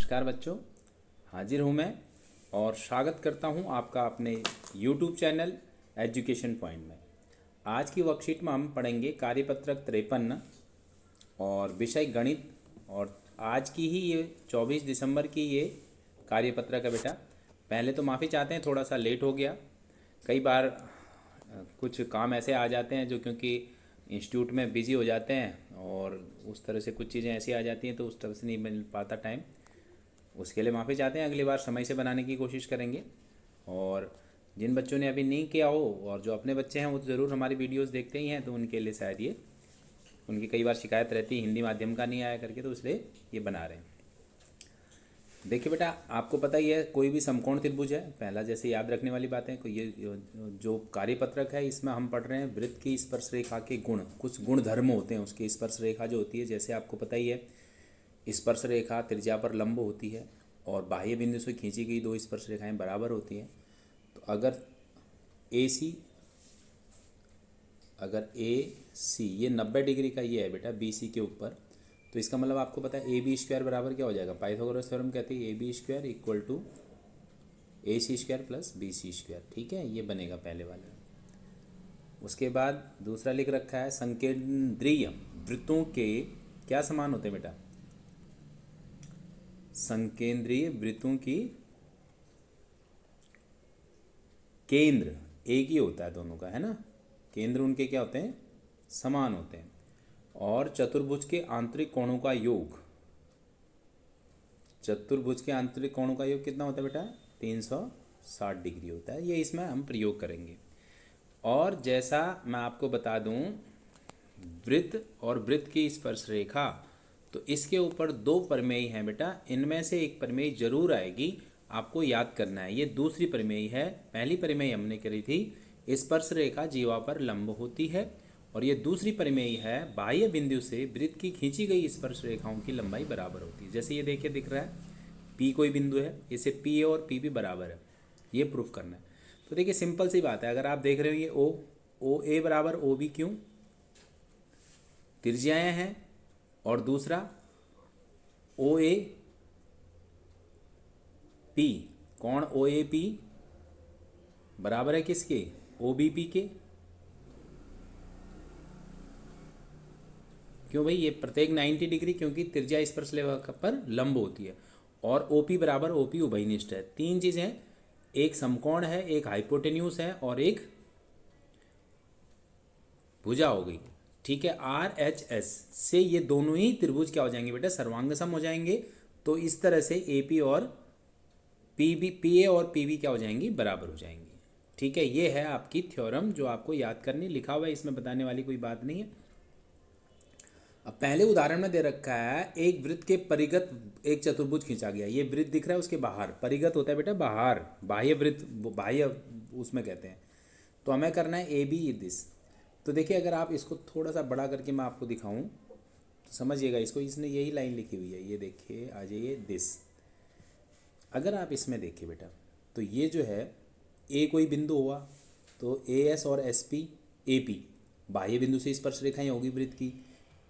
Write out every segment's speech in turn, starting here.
नमस्कार बच्चों, हाजिर हूँ मैं और स्वागत करता हूँ आपका अपने YouTube चैनल एजुकेशन पॉइंट में। आज की वर्कशीट में हम पढ़ेंगे कार्यपत्रक 53 और विषय गणित। और आज की ही ये 24 दिसंबर की ये कार्यपत्रक है बेटा। पहले तो माफ़ी चाहते हैं, थोड़ा सा लेट हो गया। कई बार कुछ काम ऐसे आ जाते हैं जो क्योंकि इंस्टीट्यूट में बिज़ी हो जाते हैं और उस तरह से कुछ चीज़ें ऐसी आ जाती हैं तो उस तरह से नहीं मिल पाता टाइम। उसके लिए माफ़ी चाहते हैं, अगली बार समय से बनाने की कोशिश करेंगे। और जिन बच्चों ने अभी नहीं किया हो और जो अपने बच्चे हैं वो तो ज़रूर हमारी वीडियोस देखते ही हैं, तो उनके लिए शायद ये उनकी कई बार शिकायत रहती है हिंदी माध्यम का नहीं आया करके, तो इसलिए ये बना रहे हैं। देखिए बेटा, आपको पता ही है कोई भी समकोण त्रिभुज है, पहला जैसे याद रखने वाली बात है, कोई ये जो कार्यपत्रक है इसमें हम पढ़ रहे हैं वृत्त की स्पर्श रेखा के गुण, कुछ गुण धर्म होते हैं उसकी स्पर्श रेखा जो होती है। जैसे आपको पता ही है स्पर्श रेखा त्रिज्या पर लंब होती है और बाह्य बिंदु से खींची गई दो स्पर्श रेखाएं बराबर होती हैं। तो अगर ए सी ये 90 डिग्री का ये है बेटा बी सी के ऊपर, तो इसका मतलब आपको पता है ए बी स्क्वायर बराबर क्या हो जाएगा, पाइथागोरस थ्योरम कहते हैं A B square equal to A C square plus B C square. ठीक है, ये बनेगा पहले वाला। उसके बाद दूसरा लिख रखा है संकेंद्रीय वृत्तों के क्या समान होते हैं बेटा, संकेंद्रीय वृत्तों की केंद्र एक ही होता है दोनों का, है ना। केंद्र उनके क्या होते हैं, समान होते हैं। और चतुर्भुज के आंतरिक कोणों का योग, चतुर्भुज के आंतरिक कोणों का योग कितना होता है बेटा, 360 डिग्री होता है। ये इसमें हम प्रयोग करेंगे। और जैसा मैं आपको बता दूं, वृत्त और वृत्त की स्पर्श रेखा, तो इसके ऊपर दो प्रमेय हैं बेटा। इनमें से एक प्रमेय जरूर आएगी, आपको याद करना है। ये दूसरी प्रमेय है, पहली प्रमेय हमने करी थी स्पर्श रेखा जीवा पर लंब होती है, और ये दूसरी प्रमेय है बाह्य बिंदु से वृत्त की खींची गई स्पर्श रेखाओं की लंबाई बराबर होती है। जैसे ये देखिए दिख रहा है पी कोई बिंदु है, इसे पी ए और पी भी बराबर है, ये प्रूफ करना है। तो देखिए सिंपल सी बात है, अगर आप देख रहे हो ये ओ ए बराबर ओ बी, क्यों, त्रिज्याएं हैं। और दूसरा ओ ए पी, कोण ओ ए पी बराबर है किसके, ओ बी पी के। क्यों भाई, ये प्रत्येक 90 डिग्री, क्योंकि त्रिज्या स्पर्श रेखा पर लंब होती है। और ओ पी बराबर ओ पी उभयनिष्ठ है। तीन चीज़ें, एक समकोण है, एक हाइपोटेन्यूस है और एक भुजा हो गई। ठीक है, आर एच एस से ये दोनों ही त्रिभुज क्या हो जाएंगे बेटा, सर्वांग सम हो जाएंगे। तो इस तरह से ए पी और पी बी, पी ए और पी बी क्या हो जाएंगी, बराबर हो जाएंगी। ठीक है, ये है आपकी थ्योरम जो आपको याद करनी, लिखा हुआ है, इसमें बताने वाली कोई बात नहीं है। अब पहले उदाहरण में दे रखा है एक वृत्त के परिगत एक चतुर्भुज खींचा गया। ये वृत्त दिख रहा है, उसके बाहर परिगत होता है बेटा, बाहर बाह्य वृत्त, बाह्य उसमें कहते हैं। तो हमें करना है ए बी दिस। तो देखिए अगर आप इसको थोड़ा सा बड़ा करके मैं आपको दिखाऊं तो समझिएगा इसको, इसने यही लाइन लिखी हुई है, ये देखिए आ जाइए दिस। अगर आप इसमें देखिए बेटा, तो ये जो है ए कोई बिंदु हुआ, तो ए एस और एस पी ए पी बाह्य बिंदु से स्पर्श रेखाएं होगी वृत्त की।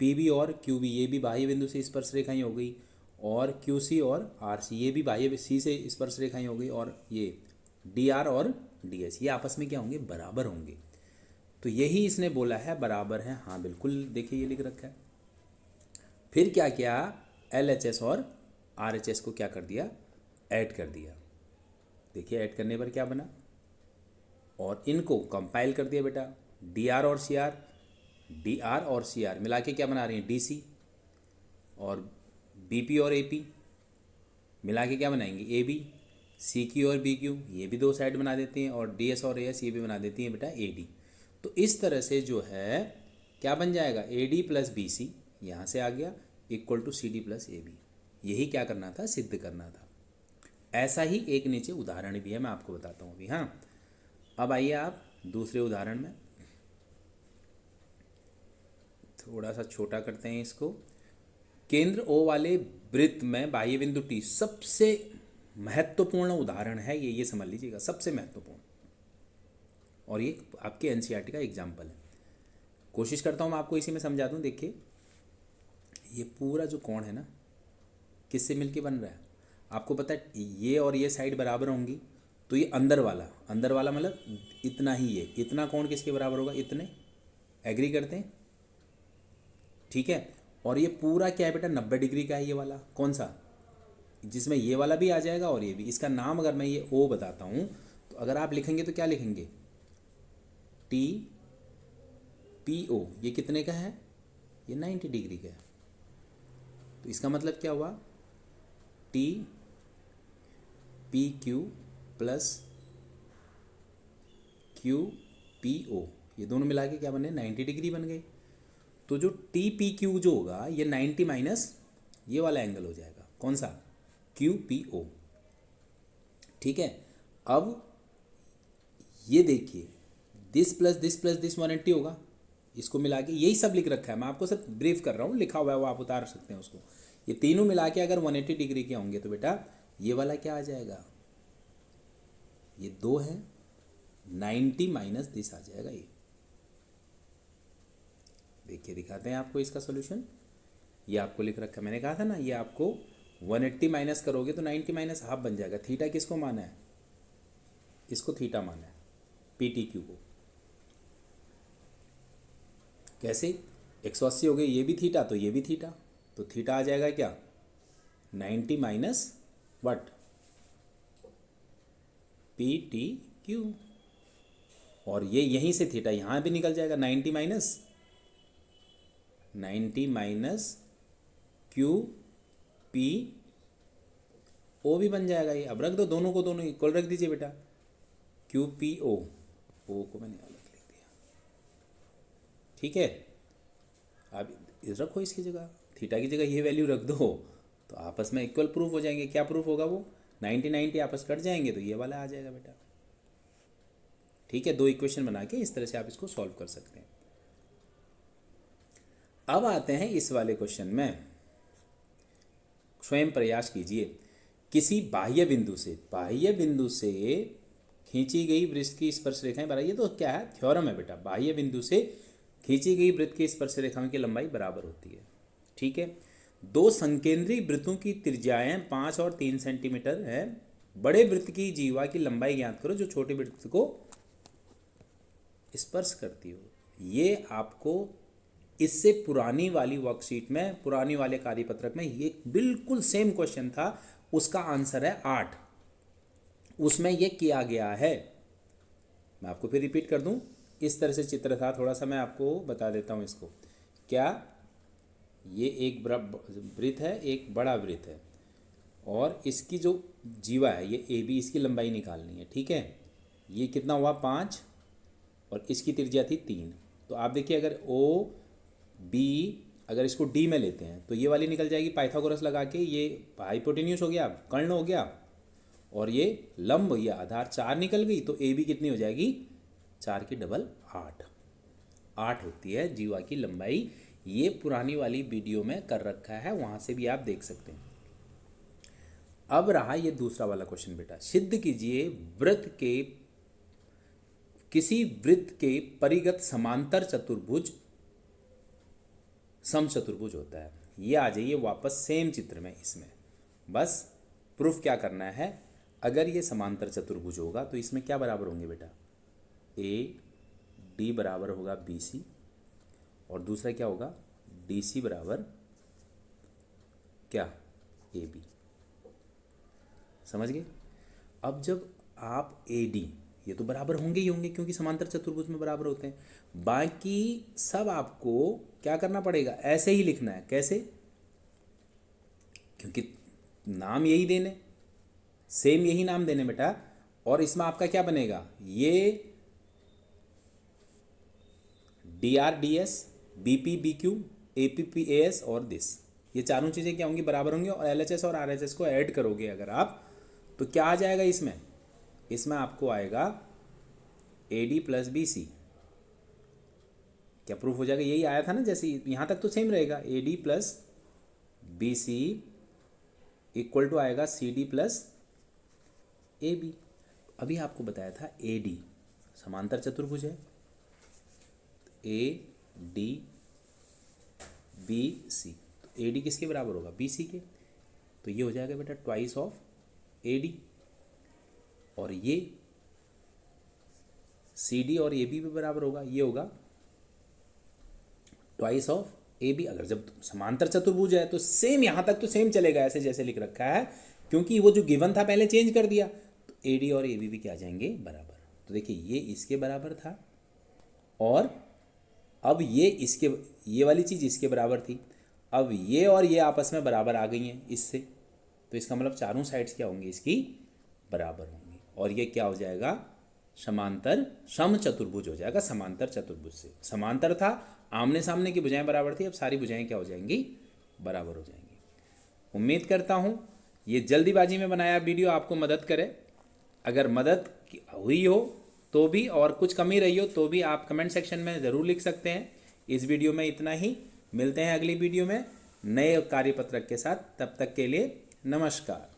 पी बी और क्यू बी ये भी बाह्य बिंदु से स्पर्श रेखाएं हो गई। और क्यू सी और आर सी ये भी बाह्य सी से स्पर्श रेखाएं हो गई। और ये डी आर और डी एस ये आपस में क्या होंगे, बराबर होंगे। तो यही इसने बोला है बराबर है, हाँ बिल्कुल, देखिए ये लिख रखा है। फिर क्या किया, एल एच एस और आर एच एस को क्या कर दिया, ऐड कर दिया। देखिए ऐड करने पर क्या बना, और इनको कंपाइल कर दिया बेटा, डी आर और सी आर मिला के क्या बना रही हैं, डी सी। और बी पी और ए पी मिला के क्या बनाएंगे, ए बी। सी क्यू और बी क्यू ये भी दो साइड बना देती हैं, और डी एस और ए एस ये भी बना देती हैं बेटा ए डी। तो इस तरह से जो है क्या बन जाएगा, A D plus B C यहाँ से आ गया equal to C D plus A B. यही क्या करना था, सिद्ध करना था। ऐसा ही एक नीचे उदाहरण भी है, मैं आपको बताता हूँ अभी। हाँ, अब आइए आप दूसरे उदाहरण में, थोड़ा सा छोटा करते हैं इसको। केंद्र ओ वाले वृत्त में बाह्य बिंदु टी, सबसे महत्वपूर्ण उदाहरण है ये समझ लीजिएगा, सबसे महत्वपूर्ण। और ये आपके एनसीईआरटी का एग्जाम्पल है। कोशिश करता हूँ मैं आपको इसी में समझा दूँ। देखिए ये पूरा जो कोण है ना, किससे मिलके बन रहा है, आपको पता है ये और ये साइड बराबर होंगी, तो ये अंदर वाला मतलब इतना ही, ये इतना कोण किसके बराबर होगा, इतने। एग्री करते हैं? ठीक है। और ये पूरा क्या है बेटा, 90 डिग्री का है ये वाला, कौन सा, जिसमें ये वाला भी आ जाएगा और ये भी। इसका नाम अगर मैं ये ओ बताता हूँ, तो अगर आप लिखेंगे तो क्या लिखेंगे, टी पी ओ। ये कितने का है, ये 90 डिग्री का है। तो इसका मतलब क्या हुआ, T P Q plus Q P O, ये दोनों मिला के क्या बने, 90 डिग्री बन गए। तो जो टी पी क्यू जो होगा, ये 90 माइनस ये वाला एंगल हो जाएगा, कौन सा, क्यू पी ओ। ठीक है। अब ये देखिए, this plus this plus this 180 होगा, इसको मिला के यही सब लिख रखा है, मैं आपको सिर्फ ब्रीफ कर रहा हूँ, लिखा हुआ है वो आप उतार सकते हैं उसको। ये तीनों मिला के अगर 180 डिग्री के होंगे तो बेटा ये वाला क्या आ जाएगा, ये 2 है, 90 माइनस दिस आ जाएगा ये। देखिए दिखाते हैं आपको इसका सोल्यूशन। ये आपको लिख रखा है, मैंने कहा था ना, ये आपको 180 माइनस करोगे तो 90 माइनस हाफ बन जाएगा। थीटा किसको माना है, इसको थीटा माना है, पी टी क्यू को। कैसे, 180 हो गए, ये भी थीटा तो ये भी थीटा, तो थीटा आ जाएगा क्या, 90 minus what, P T Q. और ये यहीं से थीटा यहाँ भी निकल जाएगा, 90 माइनस क्यू पी ओ भी बन जाएगा ये। अब रख दो दोनों को, दोनों इक्वल रख दीजिए बेटा, क्यू पी ओ, ओ को मैंने अलग लिख दिया। ठीक है। अब रखो इसकी जगह, थीटा की जगह ये वैल्यू रख दो, तो आपस में इक्वल प्रूफ हो जाएंगे। क्या प्रूफ होगा वो, 90 आपस कट जाएंगे तो ये वाला आ जाएगा बेटा। ठीक है, दो इक्वेशन बना के इस तरह से आप इसको सॉल्व कर सकते हैं। अब आते हैं इस वाले क्वेश्चन में, स्वयं प्रयास कीजिए। किसी बाह्य बिंदु से खींची गई वृत्त की स्पर्श रेखाएं बराबर, ये तो क्या है, थ्योरम है बेटा, बाह्य बिंदु से खींची गई वृत्त की स्पर्श रेखाओं की लंबाई बराबर होती है। ठीक है। दो संकेंद्री वृत्तों की त्रिज्याएं 5 और 3 सेंटीमीटर है। बड़े वृत्त की जीवा की लंबाई ज्ञात करो जो छोटे वृत्त को स्पर्श करती हो। ये आपको इससे पुरानी वाली वर्कशीट में, पुरानी वाले कार्यपत्रक में ये बिल्कुल सेम क्वेश्चन था, उसका आंसर है 8, उसमें ये किया गया है। मैं आपको फिर रिपीट कर दूं, इस तरह से चित्र था, थोड़ा सा मैं आपको बता देता हूं इसको। क्या, ये एक वृत्त है, एक बड़ा वृत्त है, और इसकी जो जीवा है ये ए बी, इसकी लंबाई निकालनी है। ठीक है। ये कितना हुआ, 5, और इसकी त्रिज्या थी 3। तो आप देखिए, अगर ओ बी, अगर इसको डी में लेते हैं तो ये वाली निकल जाएगी पाइथागोरस लगा के, ये हाइपोटेन्यूस हो गया, कर्ण हो गया, और ये लंब, ये आधार 4 निकल गई, तो ए बी कितनी हो जाएगी, 4 की डबल 8 होती है जीवा की लंबाई। ये पुरानी वाली वीडियो में कर रखा है, वहाँ से भी आप देख सकते हैं। अब रहा ये दूसरा वाला क्वेश्चन बेटा, सिद्ध कीजिए किसी वृत्त के परिगत समांतर चतुर्भुज समचतुर्भुज होता है। ये आ जाइए वापस सेम चित्र में, इसमें बस प्रूफ क्या करना है, अगर ये समांतर चतुर्भुज होगा तो इसमें क्या बराबर होंगे बेटा, ए डी बराबर होगा बी सी, और दूसरा क्या होगा, डी सी बराबर क्या, ए बी। समझ गए। अब जब आप ए डी, ये तो बराबर होंगे ही होंगे क्योंकि समांतर चतुर्भुज में बराबर होते हैं, बाकी सब आपको क्या करना पड़ेगा, ऐसे ही लिखना है। कैसे, क्योंकि नाम यही देने, सेम यही नाम देने बेटा। और इसमें आपका क्या बनेगा, ये D R D S, B P B Q, A P P A S और दिस, ये चारों चीज़ें क्या होंगी, बराबर होंगी। और एल एच एस और आर एच एस को ऐड करोगे अगर आप, तो क्या आ जाएगा इसमें आपको आएगा A D plus B C. क्या प्रूफ हो जाएगा, यही आया था ना, जैसे यहाँ तक तो सेम रहेगा, A D plus B C equal to आएगा C D plus A B. अभी आपको बताया था ए डी समांतर चतुर्भुज है, ए डी बी सी, तो ए डी किसके बराबर होगा, बी सी के, तो ये हो जाएगा बेटा ट्वाइस ऑफ AD, और ये CD और AB भी बराबर होगा, ये होगा ट्वाइस ऑफ AB। अगर जब समांतर चतुर्भुज है तो सेम, यहाँ तक तो सेम चलेगा ऐसे जैसे लिख रखा है, क्योंकि वो जो गिवन था पहले चेंज कर दिया, तो AD और AB भी क्या आ जाएंगे, बराबर। तो देखिए ये इसके बराबर था, और अब ये वाली चीज़ इसके बराबर थी, अब ये और ये आपस में बराबर आ गई हैं इससे, तो इसका मतलब चारों साइड्स क्या होंगी, इसकी बराबर होंगी, और ये क्या हो जाएगा, समांतर समचतुर्भुज हो जाएगा। समांतर चतुर्भुज से समांतर था, आमने सामने की भुजाएं बराबर थी, अब सारी भुजाएं क्या हो जाएंगी, बराबर हो जाएंगी। उम्मीद करता हूँ ये जल्दीबाजी में बनाया वीडियो आपको मदद करे। अगर मदद हुई हो तो भी, और कुछ कमी रही हो तो भी आप कमेंट सेक्शन में ज़रूर लिख सकते हैं। इस वीडियो में इतना ही, मिलते हैं अगली वीडियो में नए कार्यपत्रक के साथ, तब तक के लिए नमस्कार।